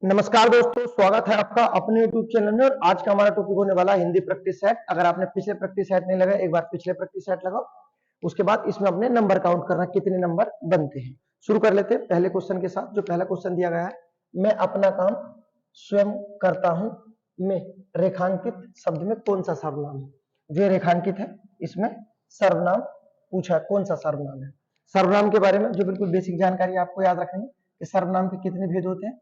नमस्कार दोस्तों, स्वागत है आपका अपने YouTube चैनल में। और आज का हमारा टॉपिक होने वाला है हिंदी प्रैक्टिस सेट। अगर आपने पिछले प्रैक्टिस सेट नहीं लगाए, एक बार पिछले प्रैक्टिस सेट लगाओ, उसके बाद इसमें अपने नंबर काउंट करना, कितने नंबर बनते हैं। शुरू कर लेते हैं पहले क्वेश्चन के साथ। जो पहला क्वेश्चन दिया गया है, मैं अपना काम स्वयं करता हूं में रेखांकित शब्द में कौन सा सर्वनाम है। जो रेखांकित है इसमें सर्वनाम पूछा है, कौन सा सर्वनाम है। सर्वनाम के बारे में जो बिल्कुल बेसिक जानकारी आपको याद रखनी है कि सर्वनाम के कितने भेद होते हैं,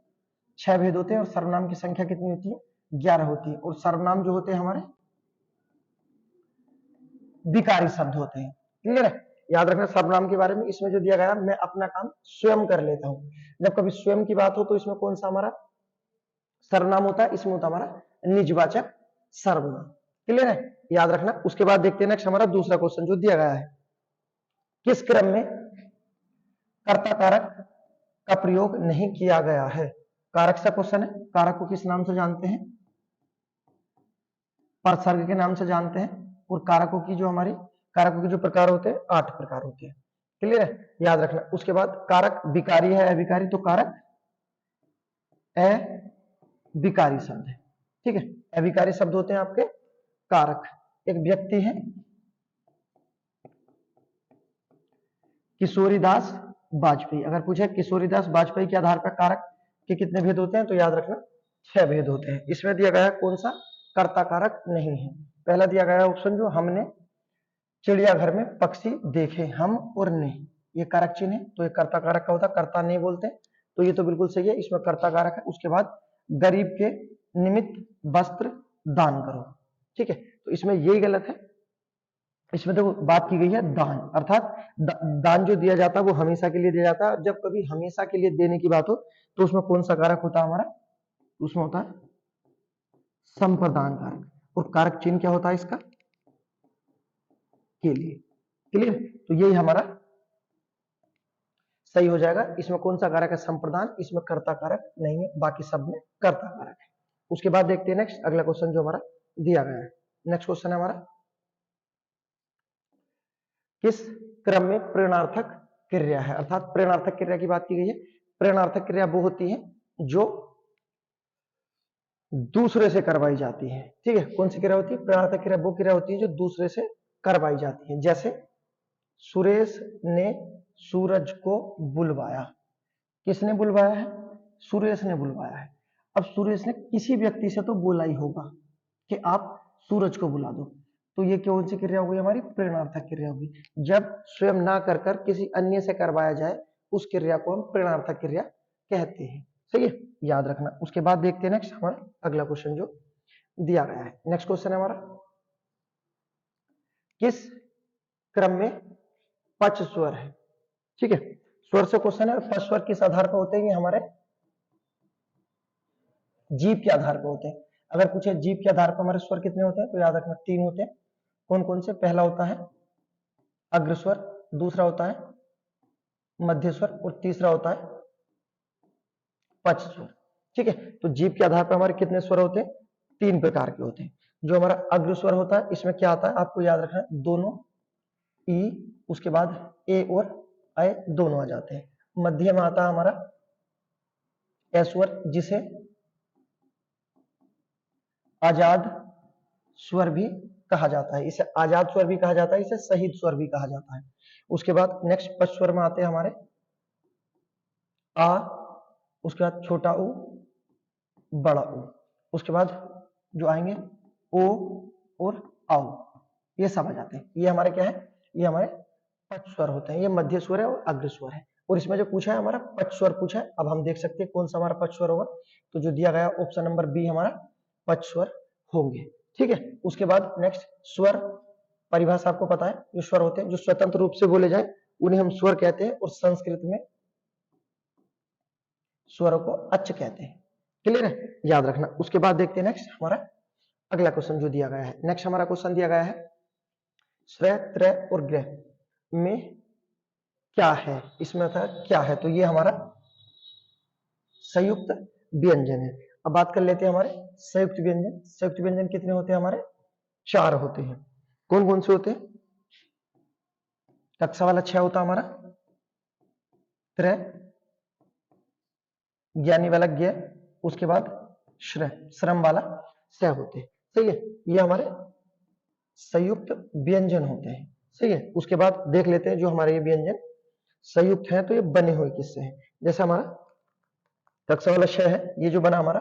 6 भेद होते हैं। और सर्वनाम की संख्या कितनी होती है, 11 होती है। और सर्वनाम जो होते हैं हमारे विकारी शब्द होते हैं। क्लियर है, याद रखना सर्वनाम के बारे में। इसमें जो दिया गया, मैं अपना काम स्वयं कर लेता हूं। जब कभी स्वयं की बात हो तो इसमें कौन सा हमारा सर्वनाम होता है, इसमें होता है हमारा निजवाचक सर्वनाम। क्लियर है, याद रखना। उसके बाद देखते हैं नेक्स्ट हमारा दूसरा क्वेश्चन जो दिया गया है, किस क्रम में कर्ता कारक का प्रयोग नहीं किया गया है। कारक सा क्वेश्चन है। कारक को किस नाम से जानते हैं, परसर्ग के नाम से जानते हैं। और कारकों की जो हमारी कारकों के जो प्रकार होते हैं 8 प्रकार होते हैं। क्लियर है, याद रखना। उसके बाद कारक विकारी है अविकारी, तो कारक अविकारी शब्द है। ठीक है, अविकारी शब्द होते हैं आपके कारक। एक व्यक्ति है किशोरीदास वाजपेयी। अगर पूछे किशोरीदास वाजपेयी के आधार पर कारक के कितने भेद होते हैं, तो याद रखना 6 भेद होते हैं। इसमें दिया गया है कौन सा कर्ता कारक नहीं है। पहला दिया गया है ऑप्शन जो हमने चिड़ियाघर में पक्षी देखे, हम और ने, ये कारक चिन्ह है, तो ये कर्ता कारक का होता है, कर्ता नहीं बोलते, तो ये तो बिल्कुल सही है, इसमें कर्ता कारक है। उसके बाद गरीब के निमित्त वस्त्र दान करो। ठीक है, तो इसमें यही गलत है। इसमें तो बात की गई है दान, अर्थात दान जो दिया जाता है वो हमेशा के लिए दिया जाता है। जब कभी हमेशा के लिए देने की बात हो तो उसमें कौन सा कारक होता है हमारा, उसमें होता है संप्रदान कारक। और कारक चिन्ह क्या होता है इसका, के लिए। क्लियर, तो यही हमारा सही हो जाएगा। इसमें कौन सा कारक है, संप्रदान। इसमें कर्ता कारक नहीं है, बाकी सब में कर्ता कारक है। उसके बाद देखते हैं नेक्स्ट अगला क्वेश्चन जो हमारा दिया गया है। नेक्स्ट क्वेश्चन है हमारा, किस क्रम में प्रेरणार्थक क्रिया है। अर्थात प्रेरणार्थक क्रिया की बात की गई है। प्रेरणार्थक क्रिया वो होती है जो दूसरे से करवाई जाती है। ठीक है, कौन सी क्रिया होती है, प्रेरणार्थक क्रिया वो क्रिया होती है जो दूसरे से करवाई जाती है। जैसे सुरेश ने सूरज को बुलवाया। किसने बुलवाया है, सुरेश ने बुलवाया है। अब सुरेश ने किसी व्यक्ति से तो बोला ही होगा कि आप सूरज को बुला दो, तो ये कौन सी क्रिया होगी, हमारी प्रेरणार्थक क्रिया होगी। जब स्वयं ना कर कर किसी अन्य से करवाया जाए उस क्रिया को हम प्रेरणार्थक क्रिया कहते हैं। सही है, याद रखना। उसके बाद देखते हैं नेक्स्ट हमारा अगला क्वेश्चन जो दिया गया है। नेक्स्ट क्वेश्चन है हमारा, किस क्रम में पच स्वर है। ठीक है, स्वर से क्वेश्चन है। और पच स्वर किस आधार पर होते हैं, ये हमारे जीभ के आधार पर होते हैं। अगर पूछे जीभ के आधार पर हमारे स्वर कितने होते हैं, तो याद रखना 3 होते हैं। कौन कौन से, पहला होता है अग्रस्वर, दूसरा होता है मध्य स्वर, और तीसरा होता है पच स्वर। ठीक है, तो जीभ के आधार पर हमारे कितने स्वर होते हैं, 3 प्रकार के होते हैं। जो हमारा अग्रस्वर होता है, इसमें क्या आता है आपको याद रखना है, दोनों ई, उसके बाद ए और आई दोनों आ जाते हैं। मध्य में आता है हमारा ए स्वर, जिसे आजाद स्वर भी कहा जाता है। इसे आजाद स्वर भी कहा जाता है, इसे शहीद स्वर भी कहा जाता है। उसके बाद नेक्स्ट पच स्वर में आते हैं हमारे आ, उसके बाद छोटा ऊ, बड़ा ऊ, उसके बाद जो आएंगे ओ और आओ, ये सब आ जाते हैं। ये हमारे क्या है, ये हमारे पच स्वर होते हैं। ये मध्य स्वर है और अग्र स्वर है। और इसमें जो पूछा है हमारा पच स्वर पूछा है। अब हम देख सकते हैं कौन सा हमारा पच स्वर होगा, तो जो दिया गया ऑप्शन नंबर बी हमारा पच स्वर होंगे। ठीक है, उसके बाद नेक्स्ट स्वर परिभाषा आपको पता है। जो स्वर होते हैं जो स्वतंत्र रूप से बोले जाए उन्हें हम स्वर कहते हैं, और संस्कृत में स्वरों को अच्छ कहते हैं। क्लियर है, याद रखना। उसके बाद देखते हैं नेक्स्ट हमारा अगला क्वेश्चन जो दिया गया है। नेक्स्ट हमारा क्वेश्चन दिया गया है, स्व, त्रय और ग्रह में क्या है। इसमें था क्या है, तो ये हमारा संयुक्त व्यंजन है। अब बात कर लेते हैं हमारे संयुक्त व्यंजन। संयुक्त व्यंजन कितने होते हैं हमारे, 4 होते हैं। कौन कौन से होते हैं, कक्षा वाला 6 होता हमारा त्रय, ज्ञानी वाला ज्ञ, उसके बाद श्रय, श्रम वाला स होते हैं। सही है, ये हमारे संयुक्त व्यंजन होते हैं। सही है, उसके बाद देख लेते हैं जो हमारे ये व्यंजन संयुक्त हैं तो ये बने हुए किससे हैं। जैसे हमारा कक्षा वाला श है, ये जो बना हमारा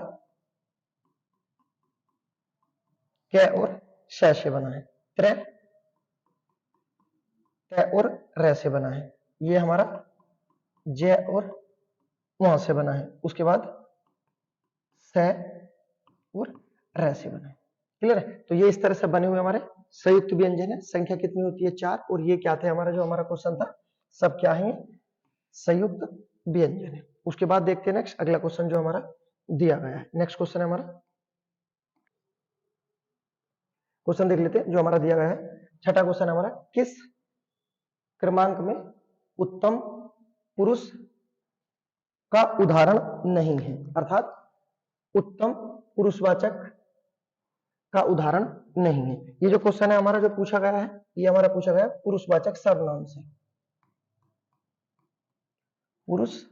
क और श से बना है। त्र त और र से बना है। ये हमारा ज और वहां से बना है। उसके बाद स और र से बना है। क्लियर है, तो ये इस तरह से बने हुए हमारे संयुक्त व्यंजन है। संख्या कितनी होती है? 4। और ये क्या थे हमारा जो हमारा क्वेश्चन था, सब क्या है? संयुक्त व्यंजन है। उसके बाद देखते हैं नेक्स्ट अगला क्वेश्चन जो हमारा दिया गया है। नेक्स्ट क्वेश्चन है हमारा, क्वेश्चन देख लेते हैं जो हमारा दिया गया है। छठा क्वेश्चन हमारा, किस क्रमांक में उत्तम पुरुष का उदाहरण नहीं है? अर्थात उत्तम पुरुषवाचक का उदाहरण नहीं है। ये जो क्वेश्चन है हमारा जो पूछा गया है, ये हमारा पूछा गया है पुरुषवाचक सर्वनाम से। पुरुषवाचक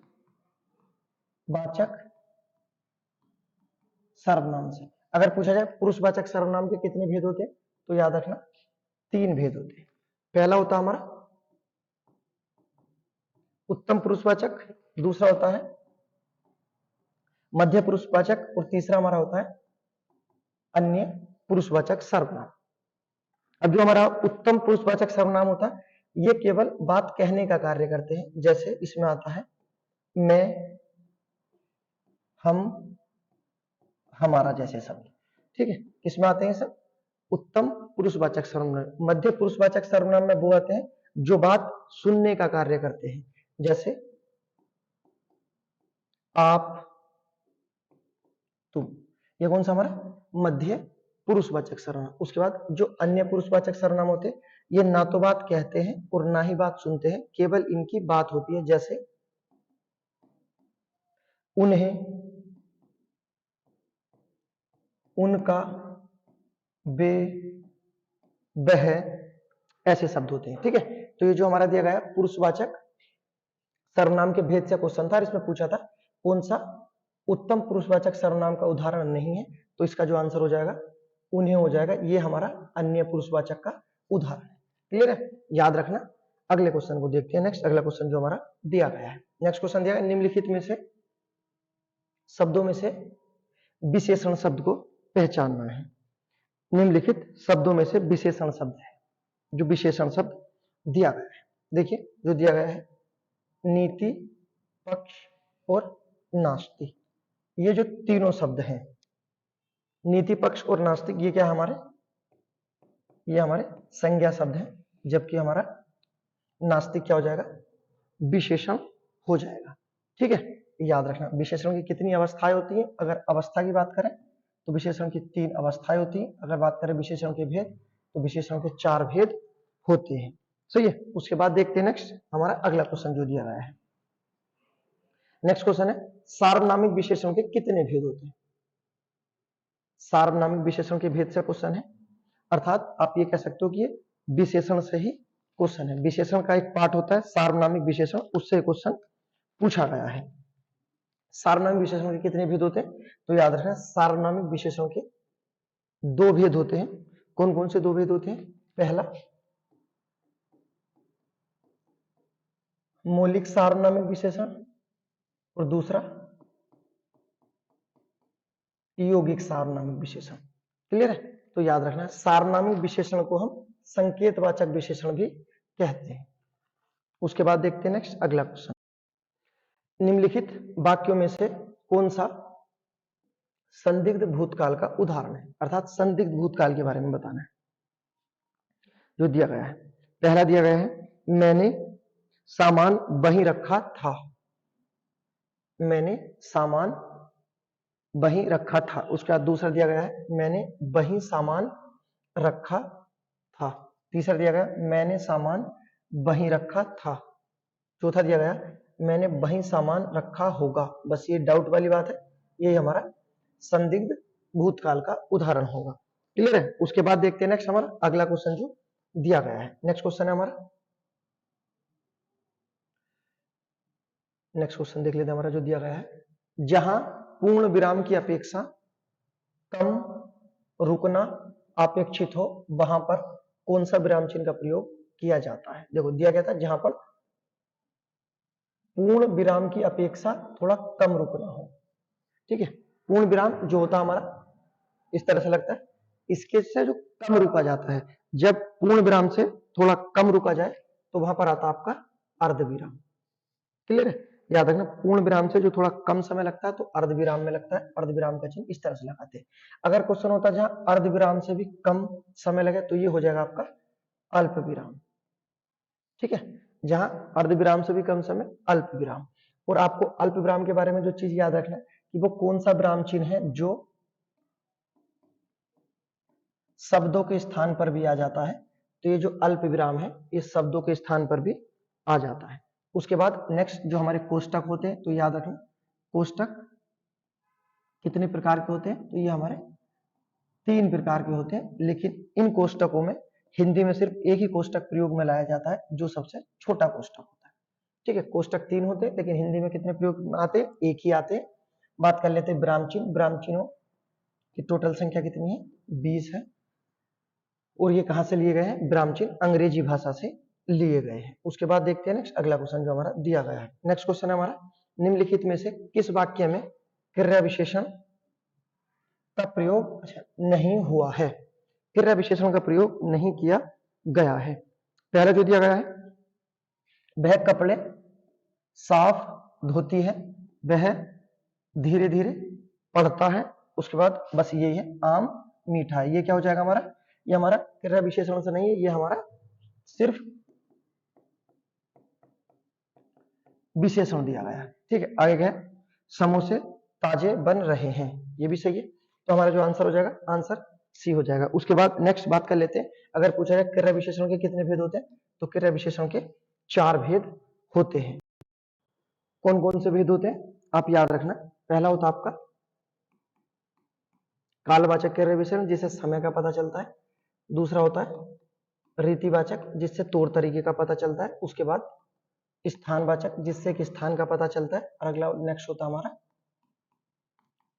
सर्वनाम से अगर पूछा जाए पुरुषवाचक सर्वनाम के कितने भेद होते हैं, तो याद रखना 3 भेद होते हैं। पहला होता है हमारा उत्तम पुरुषवाचक, दूसरा होता है मध्य पुरुषवाचक और तीसरा हमारा होता है अन्य पुरुषवाचक सर्वनाम। अब जो हमारा उत्तम पुरुषवाचक सर्वनाम होता है, ये केवल बात कहने का कार्य करते हैं। जैसे इसमें आता है मैं, हम, हमारा जैसे शब्द। ठीक है, इसमें आते हैं सब उत्तम पुरुषवाचक सर्वनाम। मध्य पुरुषवाचक सर्वनाम में वो आते हैं जो बात सुनने का कार्य करते हैं। जैसे आप, तुम, ये कौन सा हमारा मध्य पुरुषवाचक सर्वनाम। उसके बाद जो अन्य पुरुषवाचक सर्वनाम होते हैं, ये ना तो बात कहते हैं और ना ही बात सुनते हैं, केवल इनकी बात होती है। जैसे उन्हें, उनका, वे, वह, ऐसे शब्द होते हैं। ठीक है, तो ये जो हमारा दिया गया पुरुषवाचक सर्वनाम के भेद से क्वेश्चन था, इसमें पूछा था कौन सा उत्तम पुरुषवाचक सर्वनाम का उदाहरण नहीं है, तो इसका जो आंसर हो जाएगा उन्हें हो जाएगा। ये हमारा अन्य पुरुषवाचक का उदाहरण है। क्लियर है, याद रखना। अगले क्वेश्चन को देखते हैं। नेक्स्ट अगला क्वेश्चन जो हमारा दिया गया है, नेक्स्ट क्वेश्चन दिया गया, निम्नलिखित में से शब्दों में से विशेषण शब्द को पहचानना है। निम्नलिखित शब्दों में से विशेषण शब्द है, जो विशेषण शब्द दिया गया है। देखिए जो दिया गया है, नीति, पक्ष और नास्तिक। ये जो तीनों शब्द हैं, नीति, पक्ष और नास्तिक, ये क्या हमारे, ये हमारे संज्ञा शब्द हैं। जबकि हमारा नास्तिक क्या हो जाएगा? विशेषण हो जाएगा। ठीक है, याद रखना विशेषण की कितनी अवस्थाएं होती हैं। अगर अवस्था की बात करें तो विशेषण की 3 अवस्थाएं होती हैं। अगर बात करें विशेषण के भेद, तो विशेषण के 4 भेद होते हैं। सही है, उसके बाद देखते हैं नेक्स्ट हमारा अगला क्वेश्चन जो दिया गया है। नेक्स्ट क्वेश्चन है, सार्वनामिक विशेषण के कितने भेद होते हैं? सार्वनामिक विशेषण के भेद से क्वेश्चन है, अर्थात आप ये कह सकते हो कि ये विशेषण से ही क्वेश्चन है। विशेषण का एक पार्ट होता है सार्वनामिक विशेषण, उससे क्वेश्चन पूछा गया है। सार्वनामिक विशेषण के कितने भेद होते हैं? तो याद रखना सार्वनामिक विशेषण के 2 भेद होते हैं। कौन कौन से 2 भेद होते हैं? पहला मौलिक सार्वनामिक विशेषण और दूसरा यौगिक सार्वनामिक विशेषण। क्लियर है, तो याद रखना सार्वनामिक विशेषण को हम संकेतवाचक विशेषण भी कहते हैं। उसके बाद देखते हैं नेक्स्ट अगला क्वेश्चन, निम्नलिखित वाक्यों में से कौन सा संदिग्ध भूतकाल का उदाहरण है? अर्थात संदिग्ध भूतकाल के बारे में बताना है जो दिया गया है। पहला दिया गया है, मैंने सामान वहीं रखा था। मैंने सामान वहीं रखा था। उसके बाद दूसरा दिया गया है, मैंने वहीं सामान रखा था। तीसरा दिया गया, मैंने सामान वहीं रखा था। चौथा दिया गया, मैंने वहीं सामान रखा होगा। बस ये डाउट वाली बात है, ये हमारा संदिग्ध भूतकाल का उदाहरण होगा। क्लियर है, उसके बाद देखते हैं नेक्स्ट हमारा अगला क्वेश्चन जो दिया गया है। नेक्स्ट क्वेश्चन है हमारा, नेक्स्ट क्वेश्चन देख लेते हैं हमारा जो दिया गया है, जहां पूर्ण विराम की अपेक्षा कम रुकना अपेक्षित हो वहां पर कौन सा विराम चिन्ह का प्रयोग किया जाता है। देखो दिया गया था जहां पर पूर्ण विराम की अपेक्षा थोड़ा कम रुकना हो, ठीक है। पूर्ण विराम जो होता है हमारा इस तरह से लगता है, इसके से जो कम रुका जाता है, जब पूर्ण विराम से थोड़ा कम रुका जाए तो वहां पर आता है आपका अर्ध विराम। क्लियर है, याद रखना पूर्ण विराम से जो थोड़ा कम समय लगता है तो अर्ध विराम में लगता है, अर्ध विराम का चिन्ह इस तरह से लगाते हैं। अगर क्वेश्चन होता है जहां अर्ध विराम से भी कम समय लगे तो ये हो जाएगा आपका अल्प विराम, ठीक है। जहां अर्ध विराम से भी कम समय अल्प विराम। और आपको अल्प विराम के बारे में जो चीज याद रखना है कि वो कौन सा विराम चिन्ह है जो शब्दों के स्थान पर भी आ जाता है। तो ये जो अल्प विराम है ये शब्दों के स्थान पर भी आ जाता है। उसके बाद नेक्स्ट जो हमारे कोष्टक होते हैं, तो याद रखना कोष्टक कितने प्रकार के होते हैं, तो ये हमारे 3 प्रकार के होते हैं। लेकिन इन कोष्टकों में हिंदी में सिर्फ एक ही कोष्टक प्रयोग में लाया जाता है जो सबसे छोटा कोष्टक होता है, ठीक है। कोष्टक 3 होते हैं लेकिन हिंदी में कितने प्रयोग में आते हैं, एक ही आते हैं। बात कर लेते हैं विराम चिन्ह। विराम चिन्हों की टोटल संख्या कितनी है, 20 है। और ये कहां से लिए गए हैं, विराम चिन्ह अंग्रेजी भाषा से लिए गए हैं। उसके बाद देखते हैं नेक्स्ट अगला क्वेश्चन जो हमारा दिया गया है। नेक्स्ट क्वेश्चन है हमारा, निम्नलिखित में से किस वाक्य में क्रिया विशेषण का प्रयोग नहीं हुआ है, क्रिया विशेषण का प्रयोग नहीं किया गया है। पहला जो दिया गया है, वह कपड़े साफ धोती है, वह धीरे धीरे पढ़ता है। उसके बाद बस यही है, आम मीठा है। ये क्या हो जाएगा हमारा, ये हमारा क्रिया विशेषण से नहीं है, ये हमारा सिर्फ विशेषण दिया गया है, ठीक है। आगे क्या है, समोसे ताजे बन रहे हैं, ये भी सही है। तो हमारा जो आंसर हो जाएगा, आंसर सी हो जाएगा। उसके बाद नेक्स्ट बात कर लेते हैं, अगर पूछा जाए क्रिया विशेषण के कितने भेद होते हैं, तो क्रिया विशेषण के 4 भेद होते हैं। कौन कौन से भेद होते हैं आप याद रखना। पहला होता है आपका कालवाचक क्रिया विशेषण जिससे समय का पता चलता है। दूसरा होता है रीतिवाचक जिससे तौर तरीके का पता चलता है। उसके बाद स्थानवाचक जिससे कि स्थान का पता चलता है। और अगला नेक्स्ट होता है हमारा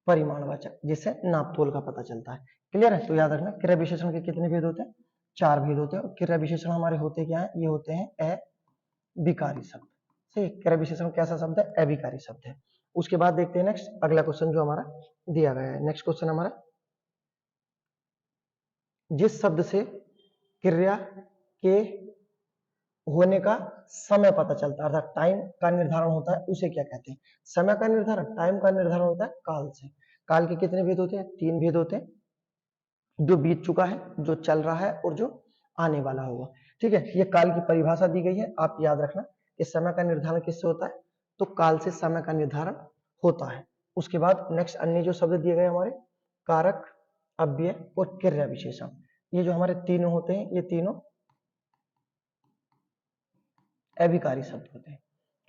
परिमाणवाचक जिससे नाप तोल का पता चलता है। क्लियर है, तो याद रखना क्रिया विशेषण के कितने भेद होते हैं, 4 भेद होते हैं। और क्रिया विशेषण हमारे होते क्या है, ये होते हैं अविकारी शब्द। सही, क्रिया विशेषण कैसा शब्द है, अविकारी शब्द है। उसके बाद देखते हैं नेक्स्ट अगला क्वेश्चन जो हमारा दिया गया है। नेक्स्ट क्वेश्चन हमारा, जिस शब्द से क्रिया के होने का समय पता चलता है अर्थात टाइम का निर्धारण होता है, उसे क्या कहते हैं। समय का निर्धारण, टाइम का निर्धारण होता है काल से। काल के कितने भेद होते हैं, 3 भेद होते हैं, जो बीत चुका है, जो चल रहा है और जो आने वाला होगा, ठीक है। ये काल की परिभाषा दी गई है, आप याद रखना कि समय का निर्धारण किससे होता है, तो काल से समय का निर्धारण होता है। उसके बाद नेक्स्ट अन्य जो शब्द दिए गए हमारे, कारक, अव्यय और क्रिया विशेषण, ये जो हमारे तीनों होते हैं, ये तीनों अभिकारी शब्द होते हैं।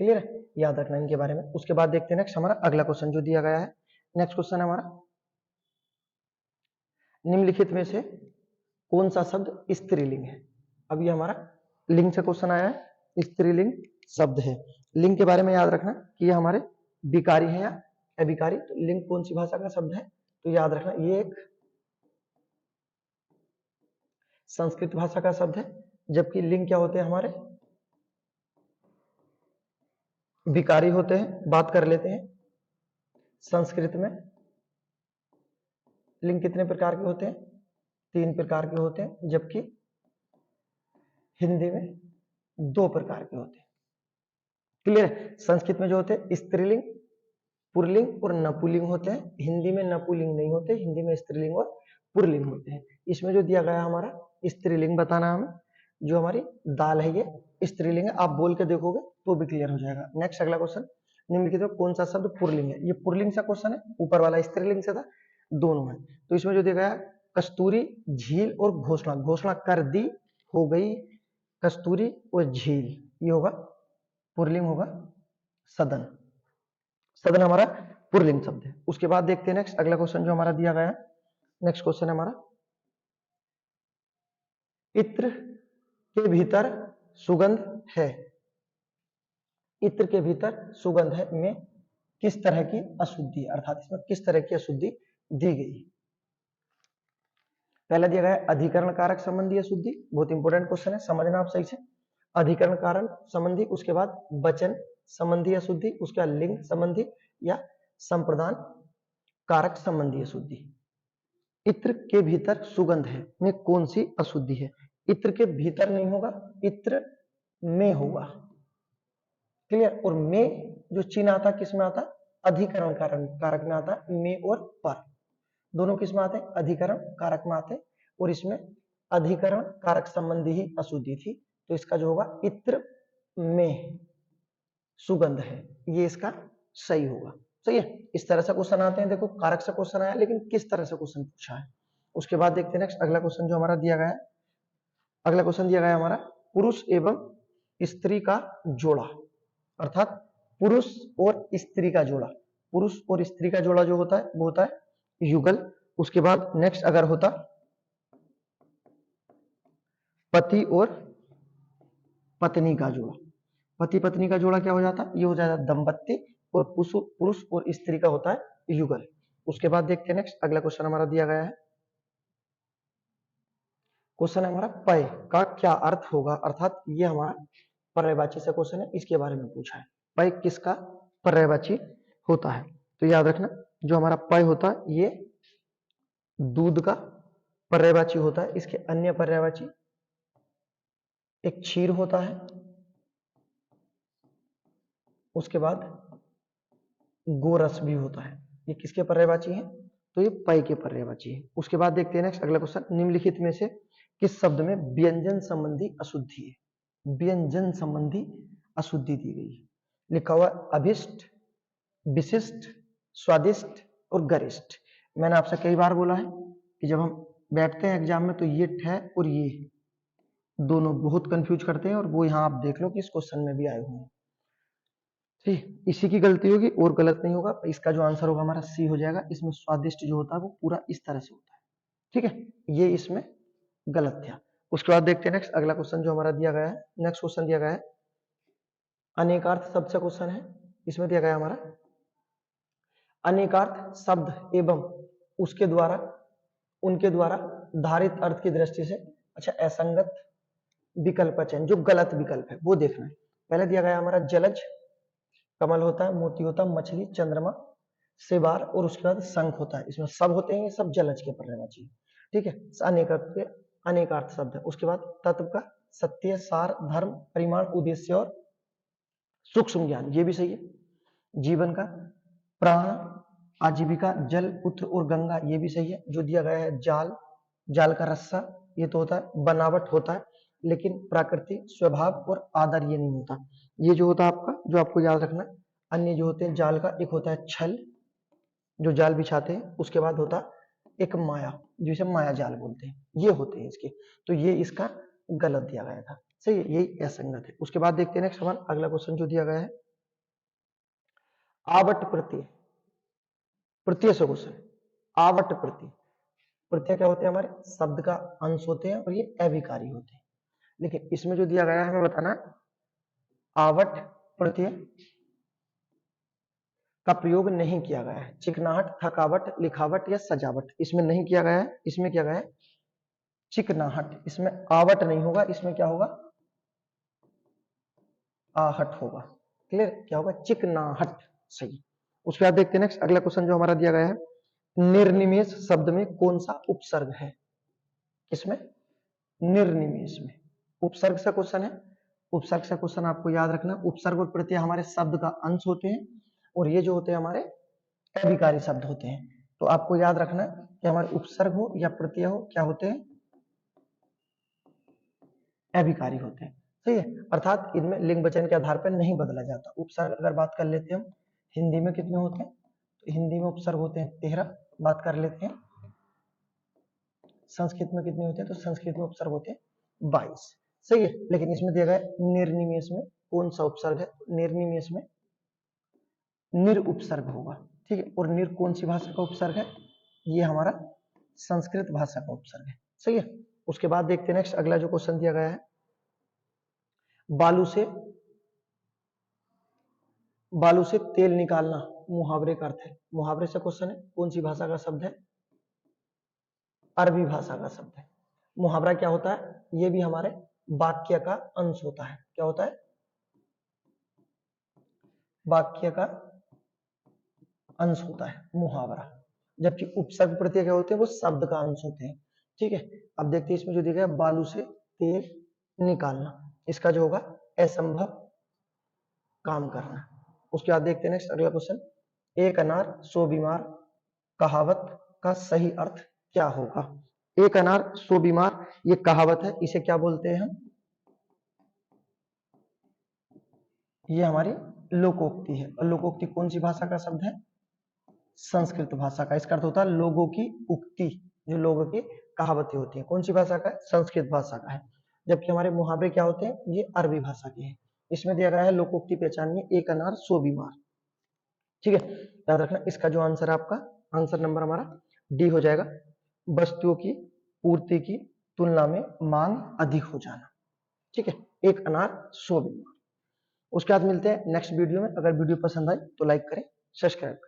क्लियर है, याद रखना इनके बारे में। उसके बाद देखते हैं नेक्स्ट हमारा अगला क्वेश्चन जो दिया गया है। नेक्स्ट क्वेश्चन हमारा, निम्नलिखित में से कौन सा शब्द स्त्रीलिंग है। अब ये हमारा लिंग से क्वेश्चन आया है, स्त्रीलिंग शब्द है। लिंग के बारे में याद रखना कि ये हमारे विकारी है या अभिकारी। तो लिंग कौन सी भाषा का शब्द है, तो याद रखना ये एक संस्कृत भाषा का शब्द है। जबकि लिंग क्या होते हैं हमारे, विकारी होते हैं। बात कर लेते हैं संस्कृत में लिंग कितने प्रकार के होते हैं, 3 प्रकार के होते हैं। जबकि हिंदी में 2 प्रकार के होते हैं। क्लियर है, संस्कृत में जो होते हैं स्त्रीलिंग, पुल्लिंग और नपुलिंग होते हैं। हिंदी में नपुलिंग नहीं होते, हिंदी में स्त्रीलिंग और पुल्लिंग होते हैं। इसमें जो दिया गया हमारा स्त्रीलिंग बताना हमें, जो हमारी दाल है ये स्त्रीलिंग है। आप बोल के देखोगे तो भी क्लियर हो जाएगा। नेक्स्ट अगला क्वेश्चन, निम्नलिखित में कौन सा शब्द पुल्लिंग है। ये पुल्लिंग सा क्वेश्चन है, ऊपर वाला स्त्रीलिंग से था, दोनों है। तो इसमें जो दिया गया कस्तूरी, झील और घोषणा, घोषणा कर दी हो गई, कस्तूरी और झील, ये होगा पुल्लिंग, होगा सदन। सदन हमारा पुल्लिंग शब्द है। उसके बाद देखते हैं नेक्स्ट अगला क्वेश्चन जो हमारा दिया गया है। नेक्स्ट क्वेश्चन हमारा, इत्र के भीतर सुगंध है, इत्र के भीतर सुगंध है में किस तरह की अशुद्धि, अर्थात इसमें किस तरह की अशुद्धि दी गई है। पहला दिया गया है अधिकरण कारक संबंधी अशुद्धि, बहुत इंपॉर्टेंट क्वेश्चन है, समझना आप सही से। अधिकरण कारण संबंधी, उसके बाद वचन संबंधी अशुद्धि, उसके बाद लिंग संबंधी या संप्रदान कारक संबंधी अशुद्धि। इत्र के भीतर सुगंध है में कौन सी अशुद्धि है? इत्र के भीतर नहीं होगा, इत्र में होगा, क्लियर। और में जो चिन्ह आता किस में आता? अधिकरण कारक में आता, में और पर दोनों किस में आते हैं? अधिकरण कारक में आते हैं, और इसमें अधिकरण कारक संबंधी ही अशुद्धि थी, तो इसका जो होगा इत्र में सुगंध है, ये इसका सही होगा। सही है, इस तरह से क्वेश्चन आते हैं। देखो कारक से क्वेश्चन आया, लेकिन किस तरह से क्वेश्चन पूछा है। उसके बाद देखते हैं नेक्स्ट अगला क्वेश्चन जो हमारा दिया गया है। अगला क्वेश्चन दिया गया है हमारा पुरुष एवं स्त्री का जोड़ा, अर्थात पुरुष और स्त्री का जोड़ा। पुरुष और स्त्री का जोड़ा जो होता है वो होता है युगल। उसके बाद नेक्स्ट अगर होता पति और पत्नी का जोड़ा, पति पत्नी का जोड़ा क्या हो जाता? ये हो जाता दंपत्ति, और पुरुष और स्त्री का होता है युगल। उसके बाद देखते हैं नेक्स्ट अगला क्वेश्चन हमारा दिया गया है। क्वेश्चन है हमारा पय का क्या अर्थ होगा, अर्थात ये हमारा पर्यायवाची से क्वेश्चन है, इसके बारे में पूछा है। पय किसका पर्यायवाची होता है? तो याद रखना जो हमारा पय होता है ये दूध का पर्यायवाची होता है। इसके अन्य पर्यायवाची एक क्षीर होता है, उसके बाद गोरस भी होता है। ये किसके पर्यायवाची है? तो ये पय के पर्यायवाची है। उसके बाद देखते हैं नेक्स्ट अगला क्वेश्चन, निम्नलिखित में से किस शब्द में व्यंजन संबंधी अशुद्धि है? व्यंजन संबंधी अशुद्धि दी गई है। लिखा हुआ अभिष्ट, विशिष्ट, स्वादिष्ट और गरिष्ठ। मैंने आपसे कई बार बोला है कि जब हम बैठते हैं एग्जाम में तो ये ठ और ये दोनों बहुत कंफ्यूज करते हैं, और वो यहाँ आप देख लो कि इस क्वेश्चन में भी आए हुए हैं। ठीक, इसी की गलती होगी और गलत नहीं होगा। इसका जो आंसर होगा हमारा सी हो जाएगा। इसमें स्वादिष्ट जो होता है वो पूरा इस तरह से होता है, ठीक है, ये इसमें गलत था। उसके बाद देखते हैं नेक्स्ट अगला क्वेश्चन जो हमारा दिया गया है। नेक्स्ट क्वेश्चन दिया गया है अनेकार्थ शब्द से क्वेश्चन है। इसमें दिया गया हमारा अनेकार्थ शब्द एवं उसके द्वारा उनके द्वारा धारित अर्थ की दृष्टि से अच्छा असंगत विकल्प चयन, जो गलत विकल्प है वो देखना है। पहले दिया गया हमारा जलज, कमल होता है, मोती होता है, मछली, चंद्रमा, सेवार, और उसके बाद शंख होता है। इसमें सब होते हैं, ये सब जलज के पर्यायवाची, ठीक है। अनेकार्थ शब्द है। उसके बाद तत्व का सत्य, सार, धर्म, परिमाण, उद्देश्य और सूक्ष्म ज्ञान, ये भी सही है। जीवन का प्राण, आजीविका, जल, पुत्र और गंगा, ये भी सही है। जो दिया गया है जाल, जाल का रस्सा, ये तो होता है बनावट होता है, लेकिन प्रकृति, स्वभाव और आदर ये नहीं होता। ये जो होता है आपका, जो आपको याद रखना, अन्य जो होते हैं जाल का, एक होता है छल जो जाल बिछाते हैं, उसके बाद होता एक माया जिसे माया जाल बोलते हैं, ये होते हैं इसके। तो ये इसका गलत दिया गया था, सही है, यही असंगत है। उसके बाद देखते हैं नेक्स्ट सवाल, अगला क्वेश्चन जो दिया गया है आवट प्रत्यय, प्रत्यय से क्वेश्चन। आवट प्रत्यय, प्रत्यय क्या होते हैं? हमारे शब्द का अंश होते हैं और ये अविकारी होते हैं। लेकिन इसमें जो दिया गया है हमें बताना, आवट प्रत्यय का प्रयोग नहीं किया गया है। चिकनाहट, थकावट, लिखावट या सजावट, इसमें नहीं किया गया है। इसमें किया गया है चिकनाहट, इसमें आवट नहीं होगा, इसमें क्या होगा? आहट होगा, क्लियर, क्या होगा? चिकनाहट, सही। उसके बाद देखते हैं नेक्स्ट अगला क्वेश्चन जो हमारा दिया गया है, निर्निमेष शब्द में कौन सा उपसर्ग है? किसमें? निर्निमेष में। उपसर्ग से क्वेश्चन है। उपसर्ग से क्वेश्चन आपको याद रखना, उपसर्ग और प्रत्यय हमारे शब्द का अंश होते हैं, और ये जो होते हैं हमारे अविकारी शब्द होते हैं। तो आपको याद रखना कि हमारे उपसर्ग हो या प्रत्यय हो, क्या होते हैं? अविकारी होते हैं, सही है। अर्थात इनमें लिंग वचन के आधार पर नहीं बदला जाता। उपसर्ग अगर बात कर लेते हैं हम, हिंदी में कितने होते हैं? तो हिंदी में उपसर्ग होते हैं 13। बात कर लेते हैं संस्कृत में कितने होते हैं? तो संस्कृत में उपसर्ग होते हैं 22, सही है। लेकिन इसमें दिया गया है निर्निमेष में कौन सा उपसर्ग है? निर्निमेष में निर उपसर्ग होगा, ठीक है। और निर कौन सी भाषा का उपसर्ग है? ये हमारा संस्कृत भाषा का उपसर्ग है, सही है। उसके बाद देखते हैं नेक्स्ट अगला जो क्वेश्चन दिया गया है, बालू से तेल निकालना मुहावरे का अर्थ है। मुहावरे से क्वेश्चन है, कौन सी भाषा का शब्द है? अरबी भाषा का शब्द है। मुहावरा क्या होता है? ये भी हमारे वाक्य का अंश होता है। क्या होता है? वाक्य का अंश होता है मुहावरा। जबकि उपसर्ग प्रत्यय क्या होते हैं? वो शब्द का अंश होते हैं। ठीक है, अब देखते हैं इसमें जो दिया गया, बालू से तेल निकालना, इसका जो होगा असंभव काम करना। उसके बाद देखते हैं नेक्स्ट अगला क्वेश्चन, एक अनार 100 बीमार, कहावत का सही अर्थ क्या होगा? एक अनार 100 बीमार, ये कहावत है, इसे क्या बोलते हैं हम? ये हमारी लोकोक्ति है। और लोकोक्ति कौन सी भाषा का शब्द है? संस्कृत भाषा का। इसका अर्थ होता है लोगों की उक्ति, जो लोगों की कहावतें होती हैं। कौन सी भाषा का है? संस्कृत भाषा का है। जबकि हमारे मुहावरे क्या होते हैं? ये अरबी भाषा के हैं। इसमें दिया गया है लोकोक्ति पहचानिए, एक अनार 100 बीमार। ठीक है, याद रखना। इसका जो आंसर है आपका, आंसर नंबर हमारा डी हो जाएगा। वस्तुओं की पूर्ति की तुलना में मांग अधिक हो जाना। ठीक है, एक अनार 100 बीमार। उसके बाद मिलते हैं नेक्स्ट वीडियो में। अगर वीडियो पसंद आए तो लाइक करें, सब्सक्राइब करें।